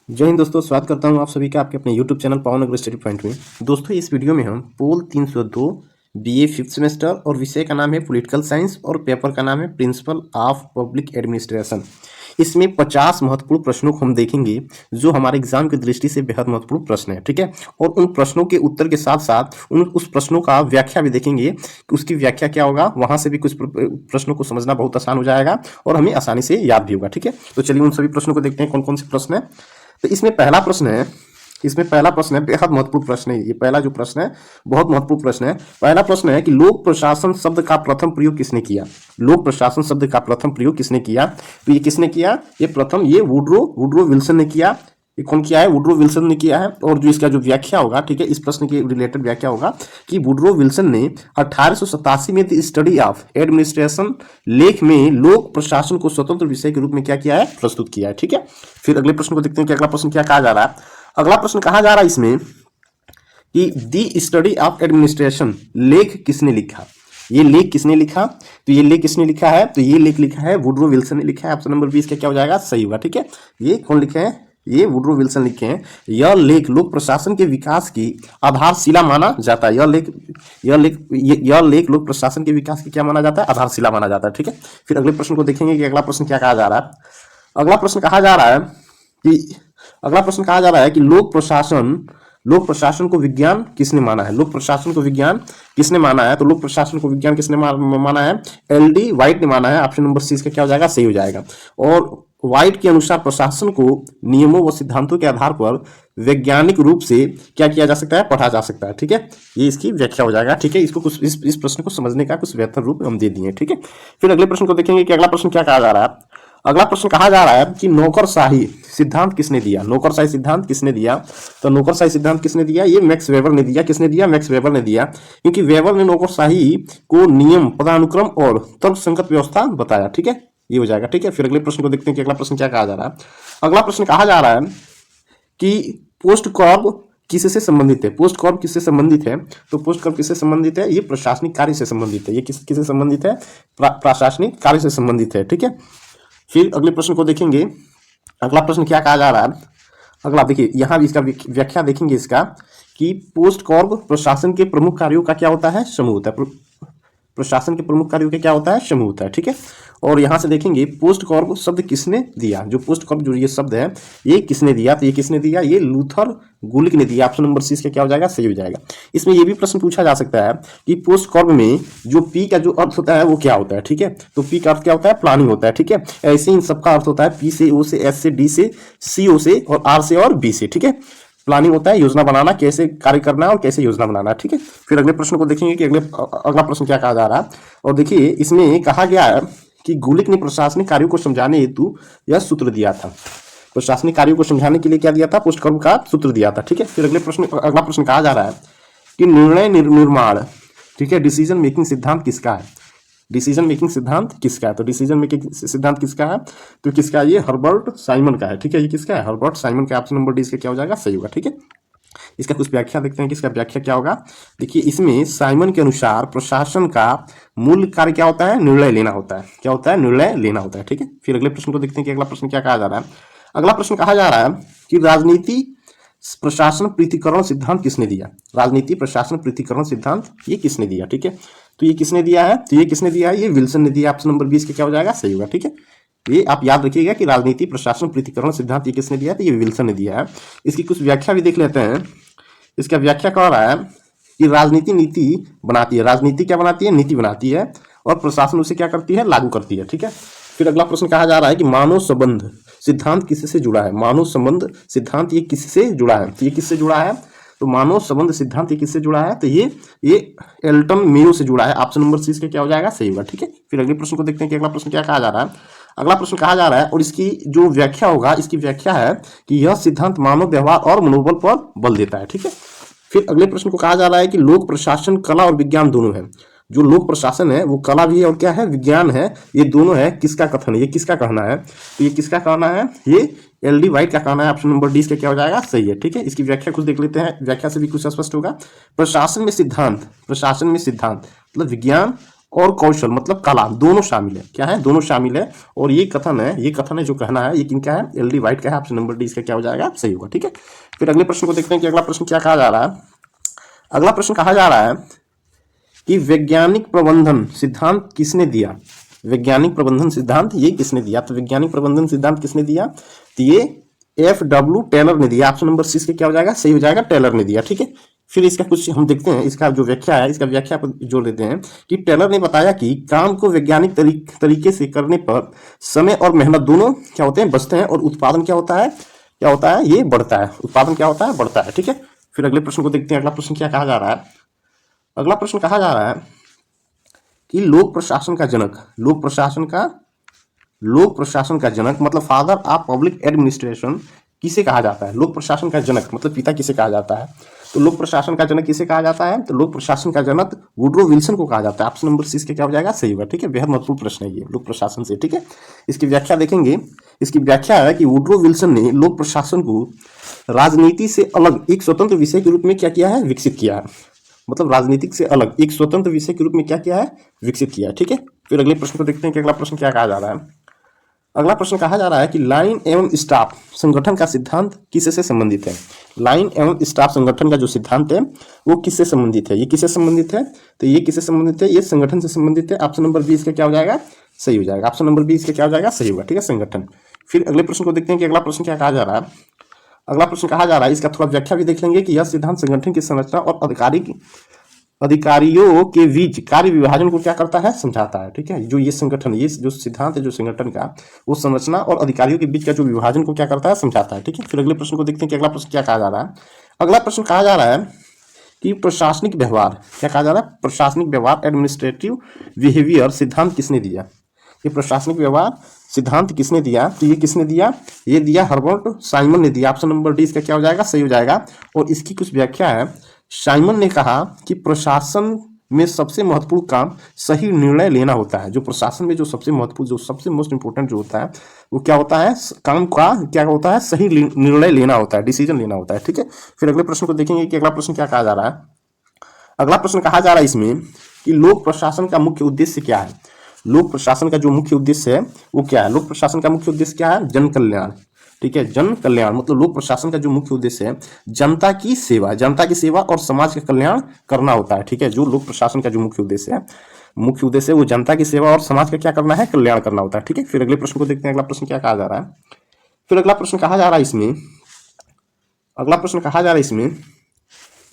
जय हिंद दोस्तों, स्वागत करता हूं आप सभी का आपके अपने यूट्यूब चैनल पवन अग्र स्टडी पॉइंट में। दोस्तों, इस वीडियो में हम पोल 302 बीए फिफ्थ सेमेस्टर और विषय का नाम है पॉलिटिकल साइंस और पेपर का नाम है प्रिंसिपल ऑफ पब्लिक एडमिनिस्ट्रेशन। इसमें 50 महत्वपूर्ण प्रश्नों को हम देखेंगे जो हमारे एग्जाम की दृष्टि से बेहद महत्वपूर्ण प्रश्न है। ठीक है, और उन प्रश्नों के उत्तर के साथ साथ उस प्रश्नों का व्याख्या भी देखेंगे कि उसकी व्याख्या क्या होगा। वहां से भी कुछ प्रश्नों को समझना बहुत आसान हो जाएगा और हमें आसानी से याद भी होगा। ठीक है, तो चलिए उन सभी प्रश्नों को देखते हैं कौन कौन से प्रश्न है। तो इसमें पहला प्रश्न है बेहद महत्वपूर्ण प्रश्न है। ये पहला जो प्रश्न है बहुत महत्वपूर्ण प्रश्न है। पहला प्रश्न है कि लोक प्रशासन शब्द का प्रथम प्रयोग किसने किया। लोक प्रशासन शब्द का प्रथम प्रयोग किसने किया? तो ये किसने किया? ये वुड्रो विल्सन ने किया। ये कौन किया है? वुड्रो विल्सन ने किया है। और जो इसका जो व्याख्या होगा, ठीक है, इस प्रश्न के रिलेटेड व्याख्या होगा कि वुड्रो विल्सन ने 1887 में द स्टडी ऑफ एडमिनिस्ट्रेशन लेख में लोक प्रशासन को स्वतंत्र विषय के रूप में क्या किया है? प्रस्तुत किया है। ठीक है, फिर अगले प्रश्न को देखते हैं कि अगला प्रश्न क्या कहा जा रहा है। अगला प्रश्न कहा जा रहा है इसमें कि दी स्टडी ऑफ एडमिनिस्ट्रेशन लेख किसने लिखा। ये लेख किसने लिखा? तो ये लेख किसने लिखा है? तो ये लेख लिखा है वुड्रो विल्सन ने लिखा है। ऑप्शन नंबर 20 का क्या हो जाएगा? सही होगा। ठीक है, ये कौन लिखे हैं? ये वुड्रो विल्सन लिखे हैं। यह लेख लोक प्रशासन के विकास की आधारशिला माना जाता है। यह लेख लोक प्रशासन के विकास की क्या माना जाता है? आधारशिला माना जाता है। ठीक है, फिर अगले प्रश्न को देखेंगे कि अगला प्रश्न क्या कहा जा रहा है। अगला प्रश्न कहा जा रहा है कि लोक प्रशासन को विज्ञान किसने माना है? लोक प्रशासन को विज्ञान किसने माना है? तो लोक प्रशासन को विज्ञान किसने माना है? एल.डी. वाइट ने माना है। ऑप्शन नंबर सी इसका क्या हो जाएगा? सही हो जाएगा। और वाइट के अनुसार प्रशासन को नियमों व सिद्धांतों के आधार पर वैज्ञानिक रूप से क्या किया जा सकता है? पढ़ा जा सकता है। ठीक है, ये इसकी व्याख्या हो जाएगा। ठीक है, इसको कुछ इस प्रश्न को समझने का कुछ बेहतर रूप हम दे दिए। ठीक है, फिर अगले प्रश्न को देखेंगे कि अगला प्रश्न क्या कहा जा रहा है। अगला प्रश्न कहा जा रहा है कि नौकरशाही सिद्धांत किसने दिया। नौकरशाही सिद्धांत किसने दिया? तो नौकरशाही सिद्धांत किसने दिया? ये मैक्स वेबर ने दिया। किसने दिया? मैक्स वेबर ने दिया, क्योंकि वेबर ने नौकरशाही को नियम, पदानुक्रम और तर्कसंगत व्यवस्था बताया। ठीक है, ये हो जाएगा। ठीक है, फिर अगले प्रश्न को देखते हैं कि अगला प्रश्न क्या कहा जा रहा है। अगला प्रश्न कहा जा रहा है कि पोस्ट कॉर्प किससे संबंधित है? पोस्ट कॉर्प किससे संबंधित है? तो पोस्ट कॉर्प किससे संबंधित है? ये प्रशासनिक कार्य से संबंधित है। ये किससे संबंधित है? प्रशासनिक कार्य से संबंधित है। ठीक है, फिर अगले प्रश्न को देखेंगे। अगला प्रश्न क्या कहा जा रहा है। अगला देखिए, यहां भी इसका व्याख्या देखेंगे इसका कि पोस्ट कॉर्प प्रशासन के प्रमुख कार्यों का क्या होता है? समूह होता है। प्रशासन के प्रमुख कार्यों के क्या होता है? समूह होता है। ठीक है, और यहां से देखेंगे पोस्ट कॉर्प शब्द किसने दिया। जो पोस्ट कॉर्प जो ये शब्द है ये किसने दिया? तो ये किसने दिया? ये लूथर गुलिक ने दिया। ऑप्शन नंबर सी इसका क्या हो जाएगा? सही हो जाएगा। इसमें ये भी प्रश्न पूछा जा सकता है कि पोस्ट कॉर्प में जो पी का जो अर्थ होता है वो क्या होता है। ठीक है, तो पी का अर्थ क्या होता है? प्लानिंग होता है। ठीक है, ऐसे इन सबका अर्थ होता है पी से, ओ से, एस से, डी से, सी ओ से और आर से और बी से। ठीक है, प्लानिंग होता है योजना बनाना, कैसे कार्य करना है और कैसे योजना बनाना। ठीक है, फिर अगले प्रश्न को देखेंगे कि अगला प्रश्न क्या कहा जा रहा है। और देखिए, इसमें कहा गया है कि गुलिक ने प्रशासनिक कार्यों को समझाने हेतु यह सूत्र दिया था। प्रशासनिक कार्यों को समझाने के लिए क्या दिया था? पोस्ट कॉर्प का सूत्र दिया था। ठीक है, फिर अगला प्रश्न कहा जा रहा है कि निर्णय निर्माण, ठीक है, डिसीजन मेकिंग सिद्धांत किसका है? डिसीजन मेकिंग सिद्धांत किसका है? तो डिसीजन मेकिंग सिद्धांत किसका है? तो किसका? ये हर्बर्ट साइमन का है। ठीक है, ये किसका है? हर्बर्ट साइमन का। ऑप्शन नंबर डी इसका क्या हो जाएगा? सही होगा। ठीक है, इसका कुछ व्याख्या देखते हैं कि इसका व्याख्या क्या होगा। देखिए, इसमें साइमन के अनुसार प्रशासन का मूल कार्य क्या होता है? निर्णय लेना होता है। क्या होता है? निर्णय लेना होता है। ठीक है, फिर अगले प्रश्न को देखते हैं कि अगला प्रश्न क्या कहा जा रहा है। अगला प्रश्न कहा जा रहा है कि राजनीति प्रशासन पृथक्करण सिद्धांत किसने दिया। राजनीति प्रशासन पृथक्करण सिद्धांत ये किसने दिया? ठीक है, तो ये किसने दिया है? तो ये किसने दिया है? ये विल्सन ने दिया। ऑप्शन नंबर 20 का क्या हो जाएगा? सही होगा। ठीक है, ये आप याद रखिएगा कि राजनीति प्रशासन पृथक्करण सिद्धांत ये किसने दिया है? तो ये विल्सन ने दिया है। इसकी कुछ व्याख्या भी देख लेते हैं। इसका व्याख्या कर रहा है कि राजनीति नीति बनाती है। राजनीति क्या बनाती है? नीति बनाती है, और प्रशासन उसे क्या करती है? लागू करती है। ठीक है, फिर अगला प्रश्न कहा जा रहा है कि मानव संबंध सिद्धांत किससे जुड़ा है। मानव संबंध सिद्धांत ये किससे जुड़ा है? तो ये किससे जुड़ा है? तो मानव संबंध सिद्धांत ये किससे जुड़ा है? तो ये एल्टन मेयो से जुड़ा है। ऑप्शन नंबर सी इसका क्या हो जाएगा? सही होगा। ठीक है, फिर अगले प्रश्न को देखते हैं कि अगला प्रश्न क्या कहा जा रहा है। अगला प्रश्न कहा जा रहा है, और इसकी जो व्याख्या होगा, इसकी व्याख्या है कि यह सिद्धांत मानव व्यवहार और मनोबल पर बल देता है। ठीक है, फिर अगले प्रश्न को कहा जा रहा है कि लोक प्रशासन कला और विज्ञान दोनों है। जो लोक प्रशासन है वो कला भी है और क्या है? विज्ञान है। ये दोनों है। किसका कथन है? ये किसका कहना है? तो ये किसका कहना है? ये एल.डी. वाइट का कहना है। ऑप्शन नंबर डी इसका क्या हो जाएगा? सही है। ठीक है, इसकी व्याख्या कुछ देख लेते हैं। व्याख्या से भी कुछ स्पष्ट होगा। प्रशासन में सिद्धांत मतलब विज्ञान और कौशल मतलब कला दोनों शामिल है। क्या है? दोनों शामिल है। और ये कथन है जो कहना है ये किनका है? एल.डी. वाइट का है। ऑप्शन नंबर डी इसका क्या हो जाएगा? सही होगा। ठीक है, फिर अगले प्रश्न को देखते हैं कि अगला प्रश्न क्या कहा जा रहा है। अगला प्रश्न कहा जा रहा है कि वैज्ञानिक प्रबंधन सिद्धांत किसने दिया? वैज्ञानिक प्रबंधन सिद्धांत ये किसने दिया? तो वैज्ञानिक प्रबंधन सिद्धांत किसने दिया? तो ये F.W. टेलर ने दिया। ऑप्शन नंबर सी इसके क्या हो जाएगा? सही हो जाएगा, टेलर ने दिया। ठीक है, फिर इसका कुछ हम देखते हैं, इसका जो व्याख्या है, इसका व्याख्या पर जोड़ देते हैं कि टेलर ने बताया कि काम को वैज्ञानिक तरीके से करने पर समय और मेहनत दोनों क्या होते हैं? बचते हैं। और उत्पादन क्या होता है? क्या होता है? ये बढ़ता है। उत्पादन क्या होता है? बढ़ता है। ठीक है, फिर अगले प्रश्न को देखते हैं। अगला प्रश्न क्या कहा जा रहा है? अगला प्रश्न कहा जा रहा है कि लोक प्रशासन का जनक, लोक प्रशासन का जनक मतलब फादर ऑफ पब्लिक एडमिनिस्ट्रेशन किसे कहा जाता है? लोक प्रशासन का जनक मतलब पिता किसे कहा जाता है? तो लोक प्रशासन का जनक किसे कहा जाता है? तो लोक प्रशासन का जनक वुड्रो विल्सन को कहा जाता है। ऑप्शन नंबर सी इसका क्या हो जाएगा? सही होगा। ठीक है, बेहद महत्वपूर्ण प्रश्न है ये लोक प्रशासन से। ठीक है, इसकी व्याख्या देखेंगे। इसकी व्याख्या है कि वुड्रो विल्सन ने लोक प्रशासन को राजनीति से अलग एक स्वतंत्र विषय के रूप में क्या किया है? विकसित किया है। मतलब राजनीतिक से अलग एक स्वतंत्र विषय के रूप में क्या किया है? विकसित किया है। ठीक है, फिर अगले प्रश्न को देखते हैं कि अगला प्रश्न क्या कहा जा रहा है। अगला प्रश्न कहा जा रहा है कि लाइन एवं स्टाफ संगठन का सिद्धांत किससे संबंधित है? लाइन एवं स्टाफ संगठन का जो सिद्धांत है वो किससे संबंधित है? ये किससे संबंधित है? तो ये किससे संबंधित है? ये संगठन से संबंधित है। ऑप्शन नंबर 20 का क्या हो जाएगा? सही हो जाएगा। ऑप्शन नंबर 20 का क्या हो जाएगा? सही होगा। ठीक है, संगठन। फिर अगले प्रश्न को देखते हैं कि अगला प्रश्न क्या कहा जा रहा है। अगला प्रश्न कहा जा रहा है, इसका थोड़ा व्याख्या भी देख लेंगे कि यह सिद्धांत संगठन की संरचना और अधिकारियों के बीच कार्य विभाजन को क्या करता है? समझाता है। ठीक है, जो ये संगठन, ये जो सिद्धांत है जो संगठन का, वो संरचना और अधिकारियों के बीच का जो विभाजन को क्या करता है? समझाता है। ठीक है, फिर अगले प्रश्न को देखते हैं कि अगला प्रश्न क्या कहा जा रहा है। अगला प्रश्न कहा जा रहा है कि प्रशासनिक व्यवहार, क्या कहा जा रहा है? प्रशासनिक व्यवहार एडमिनिस्ट्रेटिव बिहेवियर सिद्धांत किसने दिया? ये प्रशासनिक व्यवहार सिद्धांत किसने दिया? तो ये किसने दिया? ये दिया हर्बर्ट साइमन ने दिया। ऑप्शन नंबर डी इसका क्या हो जाएगा? सही हो जाएगा। और इसकी कुछ व्याख्या है। साइमन ने कहा कि प्रशासन में सबसे महत्वपूर्ण काम सही निर्णय लेना होता है। जो प्रशासन में जो सबसे महत्वपूर्ण, जो सबसे मोस्ट इंपोर्टेंट जो होता है वो क्या होता है? काम का क्या होता है? सही निर्णय लेना होता है, डिसीजन लेना होता है। ठीक है, फिर अगले प्रश्न को देखेंगे कि अगला प्रश्न क्या कहा जा रहा है। अगला प्रश्न कहा जा रहा है इसमें कि लोक प्रशासन का मुख्य उद्देश्य क्या है? लोक प्रशासन का जो मुख्य उद्देश्य है वो क्या है? लोक प्रशासन का मुख्य उद्देश्य क्या है? जन कल्याण। ठीक है, जन कल्याण मतलब लोक प्रशासन का जो मुख्य उद्देश्य है जनता की सेवा और समाज का कल्याण करना होता है। ठीक है, जो लोक प्रशासन का जो मुख्य उद्देश्य है वो जनता की सेवा और समाज का क्या करना है? कल्याण करना होता है। ठीक है, फिर अगले प्रश्न को देखते हैं। अगला प्रश्न क्या कहा जा रहा है। फिर अगला प्रश्न कहा जा रहा है इसमें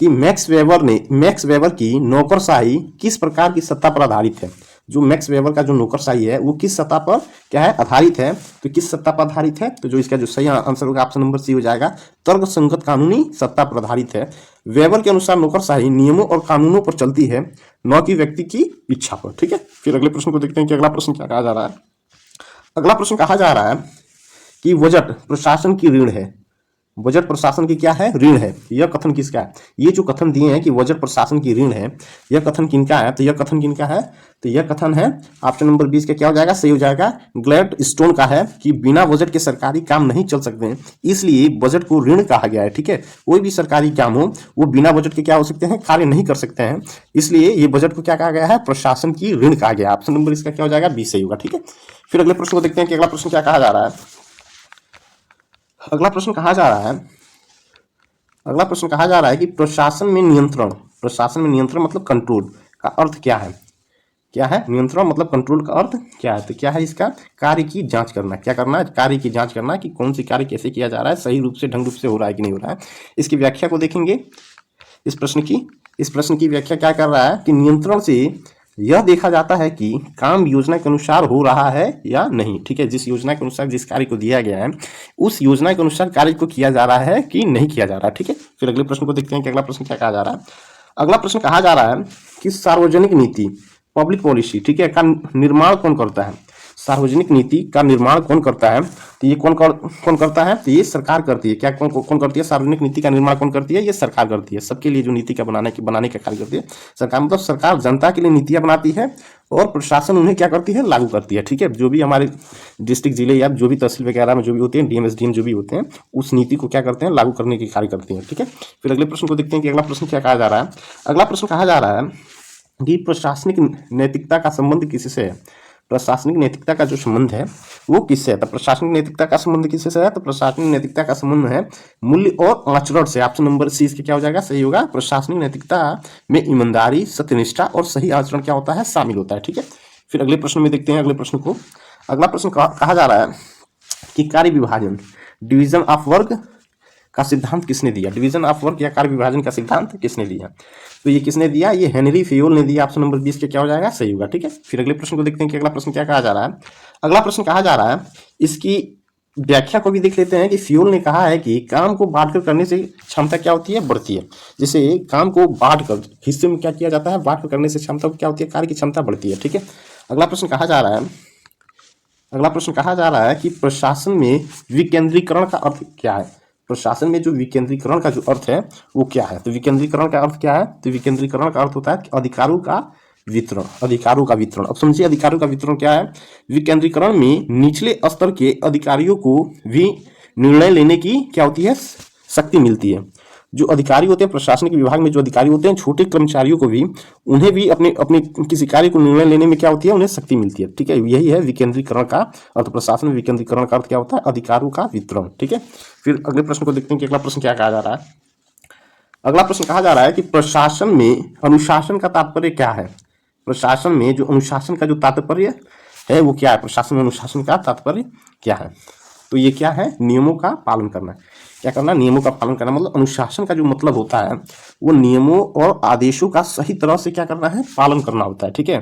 कि मैक्स वेबर की नौकरशाही किस प्रकार की सत्ता पर आधारित है? जो मैक्स वेबर का जो नौकरशाही है वो किस सत्ता पर क्या है? आधारित है। तो किस सत्ता पर आधारित है? तो जो इसका जो सही आंसर होगा ऑप्शन नंबर सी हो जाएगा, तर्क संगत कानूनी सत्ता पर आधारित है। वेबर के अनुसार नौकरशाही नियमों और कानूनों पर चलती है, न कि व्यक्ति की इच्छा पर। ठीक है, फिर अगले प्रश्न को देखते हैं कि अगला प्रश्न क्या कहा जा रहा है। अगला प्रश्न कहा जा रहा है कि बजट प्रशासन की ऋण है। बजट प्रशासन की क्या है? ऋण है। यह कथन किसका है? ये जो कथन दिए हैं कि बजट प्रशासन की ऋण है, यह कथन किनका है? तो यह कथन किनका है? तो यह कथन है ऑप्शन नंबर 20 का क्या हो जाएगा? सही हो जाएगा, ग्लैड स्टोन का है कि बिना बजट के सरकारी काम नहीं चल सकते हैं, इसलिए बजट को ऋण कहा गया है। ठीक है, कोई भी सरकारी काम हो वो बिना बजट के क्या हो सकते हैं? कार्य नहीं कर सकते हैं, इसलिए ये बजट को क्या कहा गया है? प्रशासन की ऋण कहा गया है। ऑप्शन नंबर इसका क्या हो जाएगा? 20 सही होगा। ठीक है, फिर अगले प्रश्न को देखते हैं कि अगला प्रश्न क्या कहा जा रहा है। अगला प्रश्न कहा जा रहा है कि प्रशासन में नियंत्रण मतलब कंट्रोल का अर्थ क्या है? क्या है? नियंत्रण मतलब कंट्रोल का अर्थ क्या है? तो क्या है इसका? कार्य की जांच करना। क्या करना है? कार्य की जांच करना कि कौन सी कार्य कैसे किया जा रहा है, सही रूप से ढंग रूप से हो रहा है कि नहीं हो रहा है। इसकी व्याख्या को देखेंगे। इस प्रश्न की व्याख्या क्या कर रहा है कि नियंत्रण से यह देखा जाता है कि काम योजना के अनुसार हो रहा है या नहीं। ठीक है, जिस योजना के अनुसार जिस कार्य को दिया गया है उस योजना के अनुसार कार्य को किया जा रहा है कि नहीं किया जा रहा है। ठीक है, फिर अगले प्रश्न को देखते हैं कि अगला प्रश्न क्या कहा जा रहा है। अगला प्रश्न कहा जा रहा है कि सार्वजनिक नीति पब्लिक पॉलिसी, ठीक है, का निर्माण कौन करता है? सार्वजनिक नीति का निर्माण कौन करता है? तो ये कौन करता है? तो ये सरकार करती है। क्या कौन करती है? सार्वजनिक नीति का निर्माण कौन करती है? ये सरकार करती है। सबके लिए जो नीति का बनाने का कार्य करती है सरकार। मतलब सरकार जनता के लिए नीतियां बनाती है और प्रशासन उन्हें क्या करती है? लागू करती है। ठीक है, जो भी हमारे डिस्ट्रिक्ट जिले या जो भी तहसील वगैरह में जो भी होते हैं, डीएम एसडीएम जो भी होते हैं, उस नीति को क्या करते हैं? लागू करने की कार्य करती है। ठीक है, फिर अगले प्रश्न को देखते हैं कि अगला प्रश्न क्या कहा जा रहा है। अगला प्रश्न कहा जा रहा है कि प्रशासनिक नैतिकता का संबंध किससे है। प्रशासनिक नैतिकता का जो संबंध है वो किससे है। तो प्रशासनिक नैतिकता का संबंध किससे है। तो प्रशासनिक नैतिकता का संबंध है मूल्य और आचरण से। ऑप्शन नंबर सी इसके क्या हो जाएगा, सही होगा। प्रशासनिक नैतिकता में ईमानदारी, सत्यनिष्ठा और सही आचरण क्या होता है, शामिल होता है। ठीक है, फिर अगले प्रश्न में देखते हैं अगले प्रश्न को। अगला प्रश्न कहा जा रहा है कि कार्य विभाजन, डिवीजन ऑफ वर्क का सिद्धांत किसने दिया। डिवीजन ऑफ वर्क या कार्य विभाजन का सिद्धांत किसने दिया। तो ये किसने दिया, ये हेनरी फेयोल ने दिया। ऑप्शन नंबर 20 के क्या हो जाएगा, सही होगा। ठीक है, फिर अगले प्रश्न को देखते हैं कि अगला प्रश्न क्या कहा जा रहा है। अगला प्रश्न कहा जा रहा है, इसकी व्याख्या को भी देख लेते हैं कि फ्यूल ने कहा है कि काम को बांटकर करने से क्षमता क्या होती है, बढ़ती है। जैसे काम को बांटकर हिस्से में क्या किया जाता है, बांटकर करने से क्षमता क्या होती है, कार्य की क्षमता बढ़ती है। ठीक है, अगला प्रश्न कहा जा रहा है, अगला प्रश्न कहा जा रहा है कि प्रशासन में विकेंद्रीकरण का अर्थ क्या है। प्रशासन में जो विकेंद्रीकरण का जो अर्थ है वो क्या है। तो विकेंद्रीकरण का अर्थ क्या है, तो विकेंद्रीकरण का अर्थ होता है कि अधिकारों का वितरण, अधिकारों का वितरण। अब समझिए अधिकारों का वितरण क्या है। विकेंद्रीकरण में निचले स्तर के अधिकारियों को भी निर्णय लेने की क्या होती है, शक्ति मिलती है। जो अधिकारी होते हैं प्रशासनिक विभाग में, जो अधिकारी होते हैं, छोटे कर्मचारियों को भी, उन्हें भी अपने अपने किसी कार्य को निर्णय लेने में क्या होती है, उन्हें शक्ति मिलती है। ठीक है, यही है विकेंद्रीकरण का अर्थ। प्रशासन में विकेंद्रीकरण का अर्थ क्या होता है, अधिकारों का वितरण। ठीक है, फिर अगले प्रश्न को देखते हैं कि अगला प्रश्न क्या कहा जा रहा है। अगला प्रश्न कहा जा रहा है कि प्रशासन में अनुशासन का तात्पर्य क्या है। प्रशासन में जो अनुशासन का जो तात्पर्य है वो क्या है, प्रशासन में अनुशासन का तात्पर्य क्या है। तो ये क्या है, नियमों का पालन करना। क्या करना, नियमों का पालन करना। मतलब अनुशासन का जो मतलब होता है वो नियमों और आदेशों का सही तरह से क्या करना है, पालन करना होता है। ठीक है,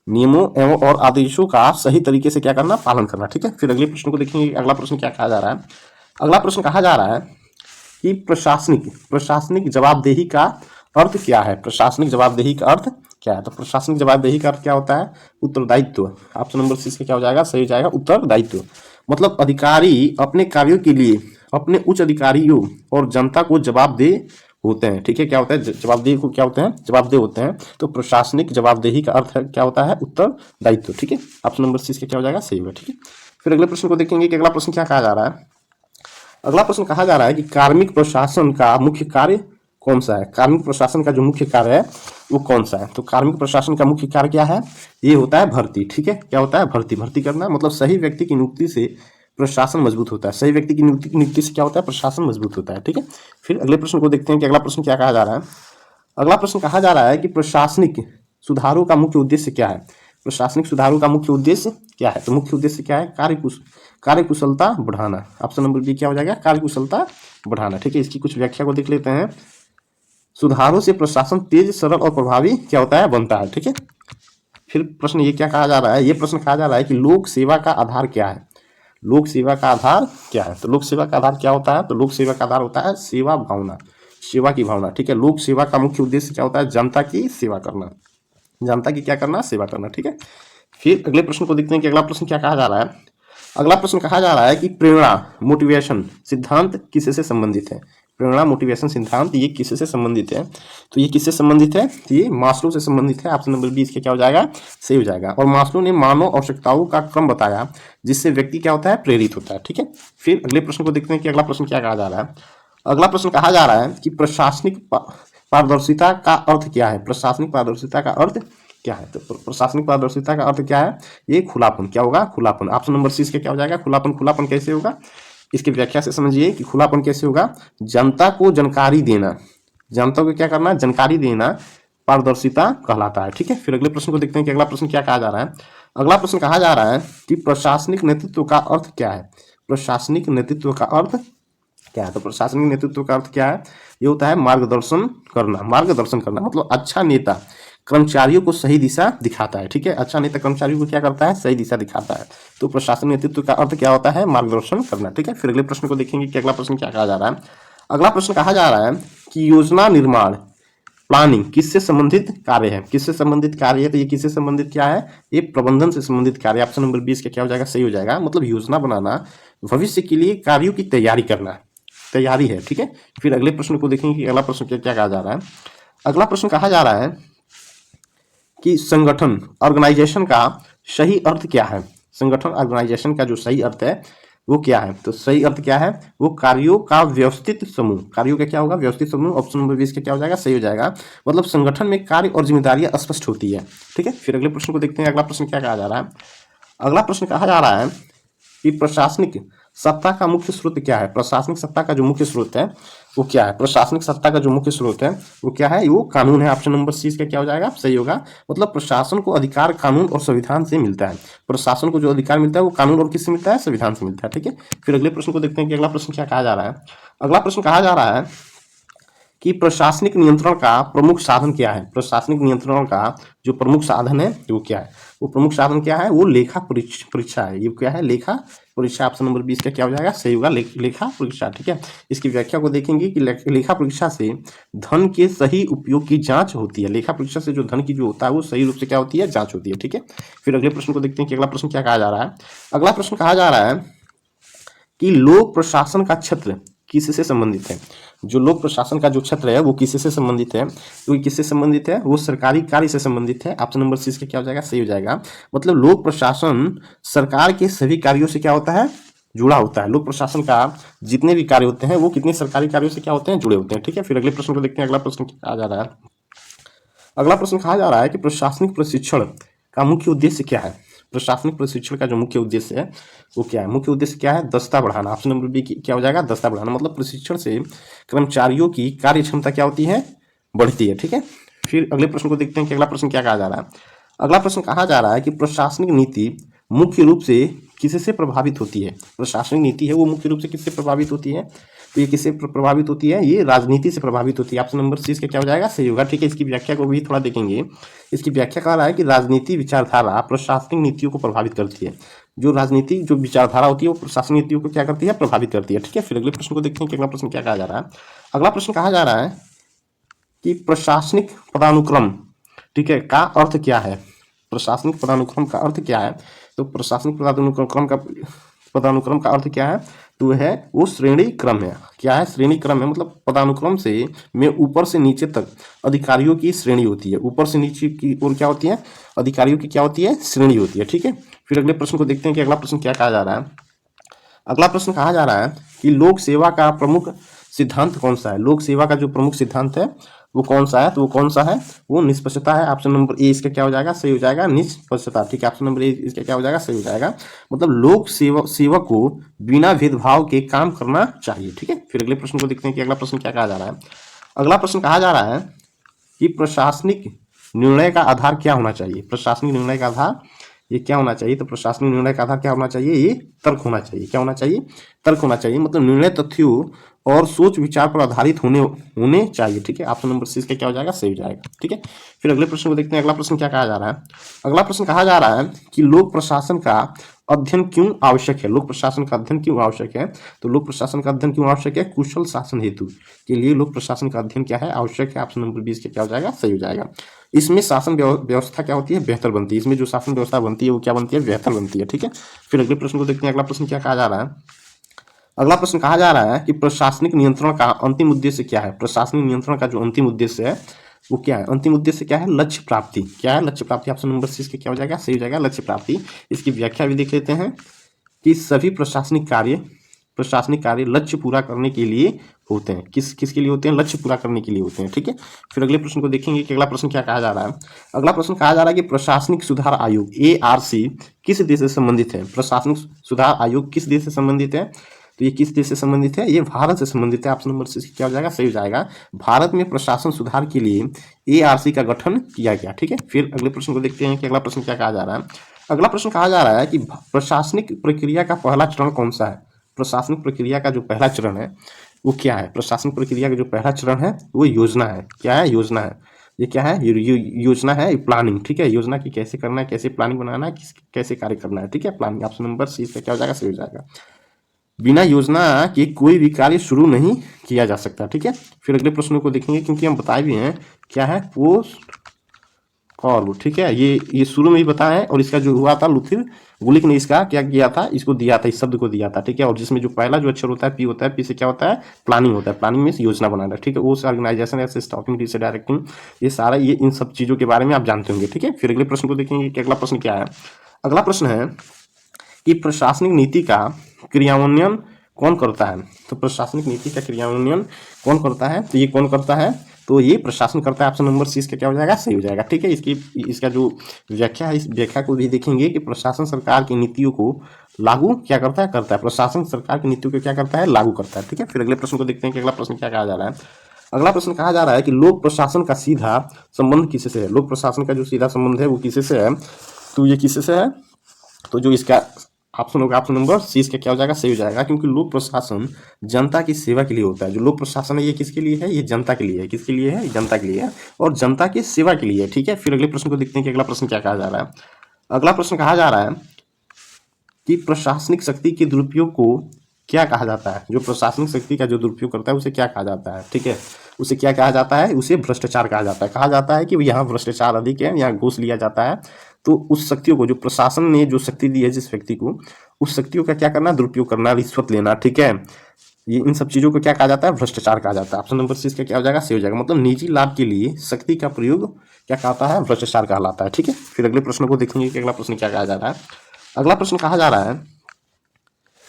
नियमों एवं और आदेशों का सही तरीके से क्या करना, पालन करना। ठीक है, फिर अगले प्रश्न को देखेंगे। अगला प्रश्न क्या कहा जा रहा है। अगला प्रश्न कहा जा रहा है कि प्रशासनिक प्रशासनिक जवाबदेही का अर्थ क्या है। प्रशासनिक जवाबदेही का अर्थ क्या है। तो प्रशासनिक जवाबदेही का अर्थ क्या होता है, उत्तरदायित्व। ऑप्शन नंबर सी इसका क्या हो जाएगा, सही हो जाएगा, उत्तरदायित्व। मतलब अधिकारी अपने कार्यों के लिए अपने उच्च अधिकारियों और जनता को जवाबदेह होते हैं। ठीक है, क्या होता है, जवाबदेही को क्या होते हैं, जवाबदेह होते हैं। तो प्रशासनिक जवाबदेही का अर्थ है क्या होता है, उत्तरदायित्व। ठीक है, ऑप्शन नंबर सी इसका क्या हो जाएगा, सही होगा। ठीक है, फिर अगले प्रश्न को देखेंगे कि अगला प्रश्न क्या कहा जा रहा है। अगला प्रश्न कहा जा रहा है कि कार्मिक प्रशासन का मुख्य कार्य कौन सा है। कार्मिक प्रशासन का जो मुख्य कार्य है वो कौन सा है। तो कार्मिक प्रशासन का मुख्य कार्य क्या है, ये होता है भर्ती। ठीक है, क्या होता है, भर्ती। भर्ती करना मतलब सही व्यक्ति की नियुक्ति से प्रशासन मजबूत होता है। सही व्यक्ति की नियुक्ति से क्या होता है, प्रशासन मजबूत होता है। ठीक है, फिर अगले प्रश्न को देखते हैं कि अगला प्रश्न क्या कहा जा रहा है। अगला प्रश्न कहा जा रहा है कि प्रशासनिक सुधारों का मुख्य उद्देश्य क्या है। प्रशासनिक सुधारों का मुख्य उद्देश्य क्या है। तो मुख्य उद्देश्य क्या है, कार्यकुशलता बढ़ाना। ऑप्शन नंबर बी क्या हो जाएगा, कार्यकुशलता बढ़ाना। ठीक है, इसकी कुछ व्याख्या को देख लेते हैं। सुधारों से प्रशासन तेज, सरल और प्रभावी क्या होता है, बनता है। ठीक है, फिर प्रश्न ये क्या कहा जा रहा है, ये प्रश्न कहा जा रहा है कि लोक सेवा का आधार क्या है। लोक सेवा का आधार क्या है। तो लोक सेवा का आधार क्या होता है, तो लोक सेवा का आधार होता है सेवा भावना, सेवा की भावना। ठीक है, लोक सेवा का मुख्य उद्देश्य क्या होता है, जनता की सेवा करना, जनता की क्या करना, सेवा करना। ठीक है, फिर अगले प्रश्न को देखते हैं कि अगला प्रश्न क्या कहा जा रहा है। अगला प्रश्न कहा जा रहा है कि प्रेरणा मोटिवेशन सिद्धांत किससे संबंधित है। प्रेरणा मोटिवेशन सिद्धांत ये किससे संबंधित है। तो ये किससे संबंधित है, तो ये मास्लो से संबंधित है। ऑप्शन नंबर 20 के क्या हो जाएगा, सही हो जाएगा। और मास्लो ने मानव आवश्यकताओं का क्रम बताया जिससे व्यक्ति क्या होता है, प्रेरित होता है। ठीक है, फिर अगले प्रश्न को देखते हैं कि अगला प्रश्न क्या कहा जा रहा है। अगला प्रश्न कहा जा रहा है कि प्रशासनिक पारदर्शिता का अर्थ क्या है। प्रशासनिक पारदर्शिता का अर्थ क्या है। तो प्रशासनिक पारदर्शिता का अर्थ क्या है, ये खुलापन। क्या होगा, खुलापन। ऑप्शन नंबर सी इसके क्या हो जाएगा, खुलापन। खुलापन कैसे होगा, इसकी व्याख्या से समझिए कि खुलापन कैसे होगा, जनता को जानकारी देना, जनता को क्या करना, जानकारी देना पारदर्शिता कहलाता है। ठीक है, फिर अगले प्रश्न को देखते हैं कि अगला प्रश्न क्या कहा जा रहा है। अगला प्रश्न कहा जा रहा है कि प्रशासनिक नेतृत्व का अर्थ क्या है। प्रशासनिक नेतृत्व का अर्थ क्या है। तो प्रशासनिक नेतृत्व का अर्थ क्या है, ये होता है मार्गदर्शन करना। मार्गदर्शन करना मतलब अच्छा नेता कर्मचारियों को सही दिशा दिखाता है। ठीक है, अच्छा नेता कर्मचारियों को क्या करता है, सही दिशा दिखाता है। तो प्रशासन नेतृत्व का अर्थ क्या होता है, मार्गदर्शन करना। ठीक है, फिर अगले प्रश्न को देखेंगे कि अगला प्रश्न क्या कहा जा रहा है। अगला प्रश्न कहा जा रहा है कि योजना निर्माण प्लानिंग किससे संबंधित कार्य है। किससे संबंधित कार्य है, तो ये किससे संबंधित क्या है, ये प्रबंधन से संबंधित कार्य। ऑप्शन नंबर 20 का क्या हो जाएगा, सही हो जाएगा। मतलब योजना बनाना, भविष्य के लिए कार्यों की तैयारी करना, तैयारी है। ठीक है, फिर अगले प्रश्न को देखेंगे कि अगला प्रश्न क्या क्या कहा जा रहा है। अगला प्रश्न कहा जा रहा है कि संगठन ऑर्गेनाइजेशन का सही अर्थ क्या है। संगठन ऑर्गेनाइजेशन का जो सही अर्थ है वो क्या है? तो सही अर्थ क्या है? वो कार्यों का व्यवस्थित समूह। कार्यों का क्या होगा? व्यवस्थित समूह। ऑप्शन नंबर 20 का क्या हो जाएगा? सही हो जाएगा। मतलब संगठन में कार्य और जिम्मेदारियां स्पष्ट होती है। ठीक है, फिर अगले प्रश्न को देखते हैं। अगला प्रश्न क्या कहा जा रहा है? अगला प्रश्न कहा जा रहा है कि प्रशासनिक सत्ता का मुख्य स्रोत क्या है? प्रशासनिक सत्ता का जो मुख्य स्रोत है वो क्या है? प्रशासनिक सत्ता का जो मुख्य स्रोत है वो क्या है? वो कानून है। ऑप्शन नंबर सी इसका क्या हो जाएगा? सही होगा। मतलब प्रशासन को अधिकार कानून और संविधान से मिलता है। प्रशासन को जो अधिकार मिलता है वो कानून और किससे मिलता है? संविधान से मिलता है। ठीक है, फिर अगले प्रश्न को देखते हैं कि अगला प्रश्न क्या कहा जा रहा है। अगला प्रश्न कहा जा रहा है कि प्रशासनिक नियंत्रण का प्रमुख साधन क्या है? प्रशासनिक नियंत्रण का जो प्रमुख साधन है वो क्या है? वो प्रमुख साधन क्या है? वो लेखा परीक्षा है। ये क्या है? लेखा परीक्षा। ऑप्शन नंबर 20 का क्या हो जाएगा? सही होगा। लेखा परीक्षा। ठीक है, इसकी व्याख्या को देखेंगे कि लेखा परीक्षा से धन के सही उपयोग की जांच होती है। लेखा परीक्षा से जो धन की जो होता है वो सही रूप से क्या होती है? जांच होती है। ठीक है, फिर अगले प्रश्न को देखते हैं कि अगला प्रश्न क्या कहा जा रहा है। अगला प्रश्न कहा जा रहा है कि लोक प्रशासन का क्षेत्र किससे संबंधित है? जो लोक प्रशासन का जो क्षेत्र है वो किससे संबंधित है? तो किससे संबंधित है? वो सरकारी कार्य से संबंधित है। ऑप्शन नंबर सी इसका क्या हो जाएगा? सही हो जाएगा। मतलब लोक प्रशासन सरकार के सभी कार्यों से क्या होता है? जुड़ा होता है। लोक प्रशासन का जितने भी कार्य होते हैं वो कितने सरकारी कार्यों से क्या होते हैं? जुड़े होते हैं। ठीक है, फिर अगले प्रश्न को देखते हैं। अगला प्रश्न क्या कहा जा रहा है? अगला प्रश्न कहा जा रहा है कि प्रशासनिक प्रशिक्षण का मुख्य उद्देश्य क्या है? प्रशासनिक प्रशिक्षण का जो मुख्य उद्देश्य है वो क्या है? मुख्य उद्देश्य क्या है? दक्षता बढ़ाना। ऑप्शन नंबर बी क्या हो जाएगा? दक्षता बढ़ाना। मतलब प्रशिक्षण से कर्मचारियों की कार्य क्षमता क्या होती है? बढ़ती है। ठीक है, फिर अगले प्रश्न को देखते हैं कि अगला प्रश्न क्या कहा जा रहा है। अगला प्रश्न कहा जा रहा है कि प्रशासनिक नीति मुख्य रूप से किससे प्रभावित होती है? प्रशासनिक नीति है वो मुख्य रूप से किससे प्रभावित होती है? तो ये किससे प्रभावित होती है? ये राजनीति से प्रभावित होती है। ऑप्शन नंबर सी इसका क्या हो जाएगा? सही होगा। ठीक है, इसकी व्याख्या को भी थोड़ा देखेंगे। इसकी व्याख्या कर रहा है कि राजनीति विचारधारा प्रशासनिक नीतियों को प्रभावित करती है। जो राजनीति जो विचारधारा होती है वो प्रशासनिक नीतियों को क्या करती है? प्रभावित करती है। ठीक है, फिर अगले प्रश्न को देखते हैं कि अगला प्रश्न क्या कहा जा रहा है। अगला प्रश्न कहा जा रहा है कि प्रशासनिक पदानुक्रम, ठीक है, का अर्थ क्या है? प्रशासनिक पदानुक्रम का अर्थ क्या है? तो प्रशासनिक पदानुक्रम का अर्थ क्या है? तो है वो श्रेणी क्रम है। क्या है? श्रेणी क्रम है। मतलब पदानुक्रम से में ऊपर से नीचे तक अधिकारियों की श्रेणी होती है। ऊपर से नीचे की ओर क्या होती है? अधिकारियों की क्या होती है? श्रेणी होती है। ठीक है, फिर अगले प्रश्न को देखते हैं कि अगला प्रश्न क्या कहा जा रहा है। अगला प्रश्न कहा जा रहा है कि लोक सेवा का प्रमुख सिद्धांत कौन सा है? लोक सेवा का जो प्रमुख सिद्धांत है वो कौन सा है? तो वो कौन सा है? वो निष्पक्षता है। ऑप्शन नंबर ए इसका क्या हो जाएगा? सही हो जाएगा। निष्पक्षता। ठीक है, ऑप्शन नंबर ए इसका क्या हो जाएगा? सही हो जाएगा। मतलब लोक सेवक को बिना भेदभाव के काम करना चाहिए। ठीक है, फिर अगले प्रश्न को देखते हैं कि अगला प्रश्न क्या कहा जा रहा है। अगला प्रश्न कहा जा रहा है कि प्रशासनिक निर्णय का आधार क्या होना चाहिए? प्रशासनिक निर्णय का आधार ये क्या होना चाहिए? तो प्रशासनिक निर्णय का आधार क्या होना चाहिए? ये तर्क होना चाहिए। क्या होना चाहिए? तर्क होना चाहिए। मतलब निर्णय तथ्यों और सोच विचार पर आधारित होने चाहिए। ठीक है, ऑप्शन नंबर सी इसका क्या हो जाएगा? सही हो जाएगा। ठीक है, फिर अगले प्रश्न को देखते हैं। अगला प्रश्न क्या कहा जा रहा है। अगला प्रश्न कहा जा रहा है कि लोक प्रशासन का अध्ययन क्यों आवश्यक है? लोक प्रशासन का अध्ययन क्यों आवश्यक है? तो लोक प्रशासन का अध्ययन क्यों आवश्यक है? कुशल शासन हेतु के लिए लोक प्रशासन का अध्ययन क्या है? आवश्यक है। ऑप्शन नंबर 20 का क्या हो जाएगा? सही हो जाएगा। इसमें शासन व्यवस्था क्या होती है? बेहतर बनती है। इसमें जो शासन व्यवस्था बनती है वो क्या बनती है? बेहतर बनती है। ठीक है, फिर अगले प्रश्न को देखते हैं। अगला प्रश्न क्या कहा जा रहा है। अगला प्रश्न कहा जा रहा है कि प्रशासनिक नियंत्रण का अंतिम उद्देश्य क्या है? प्रशासनिक नियंत्रण का जो अंतिम उद्देश्य है वो क्या है? अंतिम उद्देश्य क्या है? लक्ष्य प्राप्ति। क्या है? लक्ष्य प्राप्ति। ऑप्शन नंबर सी इसके क्या हो जाएगा? सही हो जाएगा। लक्ष्य प्राप्ति। इसकी व्याख्या भी देख लेते हैं कि सभी प्रशासनिक कार्य लक्ष्य पूरा करने के लिए होते हैं। किसके लिए होते हैं? लक्ष्य पूरा करने के लिए होते हैं। ठीक है, फिर अगले प्रश्न को देखेंगे कि अगला प्रश्न क्या कहा जा रहा है। अगला प्रश्न कहा जा रहा है कि प्रशासनिक सुधार आयोग ARC किस देश से संबंधित है? प्रशासनिक सुधार आयोग किस देश से संबंधित है? तो ये किस देश से संबंधित है? ये भारत से संबंधित है। ऑप्शन नंबर सी क्या हो जाएगा? सही हो जाएगा। भारत में प्रशासन सुधार के लिए ARC का गठन किया गया। ठीक है, फिर अगले प्रश्न को देखते हैं कि अगला प्रश्न क्या कहा जा रहा है। अगला प्रश्न कहा जा रहा है कि प्रशासनिक प्रक्रिया का पहला चरण कौन सा है? प्रशासनिक प्रक्रिया का जो पहला चरण है वो क्या है? प्रशासनिक प्रक्रिया का जो पहला चरण है वो योजना है। क्या है? योजना है। ये क्या है? योजना है, प्लानिंग। ठीक है, योजना की कैसे करना है, कैसे प्लानिंग बनाना है, कैसे कार्य करना है। ठीक है, प्लानिंग। ऑप्शन नंबर सी इसका क्या हो जाएगा? सही हो जाएगा। बिना योजना के कोई भी कार्य शुरू नहीं किया जा सकता। ठीक है, फिर अगले प्रश्नों को देखेंगे क्योंकि हम बताए भी हैं क्या है? Post call. ठीक है, ये शुरू में ही बताया है। और इसका जो हुआ था लुथिर गुलिक ने इसका क्या किया था? इसको दिया था, इस शब्द को दिया था। ठीक है, और जिसमें जो पहला जो अक्षर होता है पी होता है, पी से क्या होता है? प्लानिंग होता है। प्लानिंग में योजना बनाना। ठीक है, वो ऑर्गेनाइजेशन ऐसे स्टॉकिंग डिस डायरेक्टिंग ये सारा ये इन सब चीजों के बारे में आप जानते होंगे। ठीक है, फिर अगले प्रश्न को देखेंगे कि अगला प्रश्न क्या है। अगला प्रश्न है कि प्रशासनिक नीति का क्रियान्वयन कौन करता है। तो प्रशासनिक नीति का क्रियान्वयन कौन करता है, तो ये कौन करता है, तो ये प्रशासन करता है। ऑप्शन नंबर सी इसका क्या हो जाएगा, सही हो जाएगा। ठीक है, इसका जो व्याख्या है, इस व्याख्या को भी देखेंगे कि प्रशासन सरकार की नीतियों को लागू क्या करता है प्रशासन सरकार की नीतियों को क्या करता है, लागू करता है। ठीक है, फिर अगले प्रश्न को देखते हैं कि अगला प्रश्न क्या कहा जा रहा है। अगला प्रश्न कहा जा रहा है कि लोक प्रशासन का सीधा संबंध किससे है। लोक प्रशासन का जो सीधा संबंध है वो किससे है, तो ये किससे है, तो जो इसका ऑप्शन होगा ऑप्शन नंबर सी इसका क्या हो जाएगा, सही हो जाएगा। क्योंकि लोक प्रशासन जनता की सेवा के लिए होता है। जो लोक प्रशासन है ये किसके लिए है, ये जनता के लिए है। किसके लिए है, जनता के लिए है और जनता की सेवा के लिए है। ठीक है, फिर अगले प्रश्न को देखते हैं कि अगला प्रश्न क्या कहा जा रहा है। अगला प्रश्न कहा जा रहा है कि प्रशासनिक शक्ति के दुरुपयोग को क्या कहा जाता है। जो प्रशासनिक शक्ति का जो दुरुपयोग करता है उसे क्या कहा जाता है। ठीक है, उसे क्या कहा जाता है, उसे भ्रष्टाचार कहा जाता है। कहा जाता है कि यहाँ भ्रष्टाचार अधिक है, यहाँ घूस लिया जाता है। तो उस शक्तियों को, जो प्रशासन ने जो शक्ति दी है जिस व्यक्ति को, उस शक्तियों का क्या करना, दुरुपयोग करना, रिश्वत लेना। ठीक है, ये इन सब चीजों को क्या कहा जाता है, भ्रष्टाचार कहा जाता है। ऑप्शन नंबर सी इसका क्या हो जाएगा, सही हो जाएगा। मतलब निजी लाभ के लिए शक्ति का प्रयोग क्या कहता है, भ्रष्टाचार कहलाता है। ठीक है, फिर अगले प्रश्न को देखेंगे कि अगला प्रश्न क्या कहा जा रहा है। अगला प्रश्न कहा जा रहा है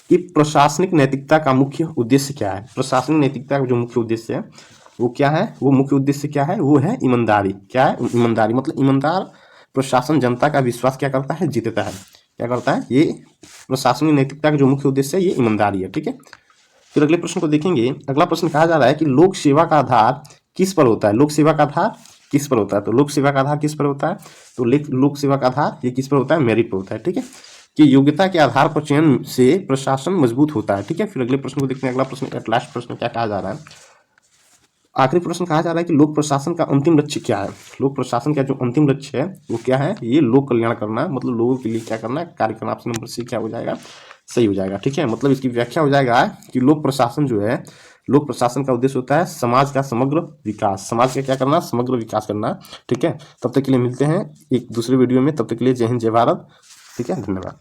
कि प्रशासनिक नैतिकता का मुख्य उद्देश्य क्या है। प्रशासनिक नैतिकता का जो मुख्य उद्देश्य है वो क्या है, वो मुख्य उद्देश्य क्या है, वो है ईमानदारी। क्या है, ईमानदारी। मतलब ईमानदार प्रशासन जनता का विश्वास क्या करता है, जीतता है। क्या करता है, ये प्रशासनिक नैतिकता का जो मुख्य उद्देश्य है ये ईमानदारी है। ठीक है, फिर अगले प्रश्न को देखेंगे। अगला प्रश्न कहा जा रहा है कि लोक सेवा का आधार किस पर होता है। लोक सेवा का आधार किस पर होता है, तो लोक सेवा का आधार किस पर होता है, तो लोक सेवा का आधार ये किस पर होता है, मेरिट पर होता है। ठीक है, कि योग्यता के आधार पर चयन से प्रशासन मजबूत होता है। ठीक है, फिर अगले प्रश्न को देखते हैं। अगला प्रश्न, लास्ट प्रश्न क्या कहा जा रहा है, आखिरी प्रश्न कहा जा रहा है कि लोक प्रशासन का अंतिम लक्ष्य क्या है। लोक प्रशासन का जो अंतिम लक्ष्य है वो क्या है, ये लोक कल्याण करना, मतलब लोगों के लिए क्या करना, कार्य करना। ऑप्शन नंबर सी क्या हो जाएगा, सही हो जाएगा। ठीक है, मतलब इसकी व्याख्या हो जाएगा कि लोक प्रशासन जो है, लोक प्रशासन का उद्देश्य होता है समाज का समग्र विकास। समाज का क्या करना, समग्र विकास करना। ठीक है, तब तक के लिए मिलते हैं एक दूसरे वीडियो में। तब तक के लिए जय हिंद, जय भारत। ठीक है, धन्यवाद।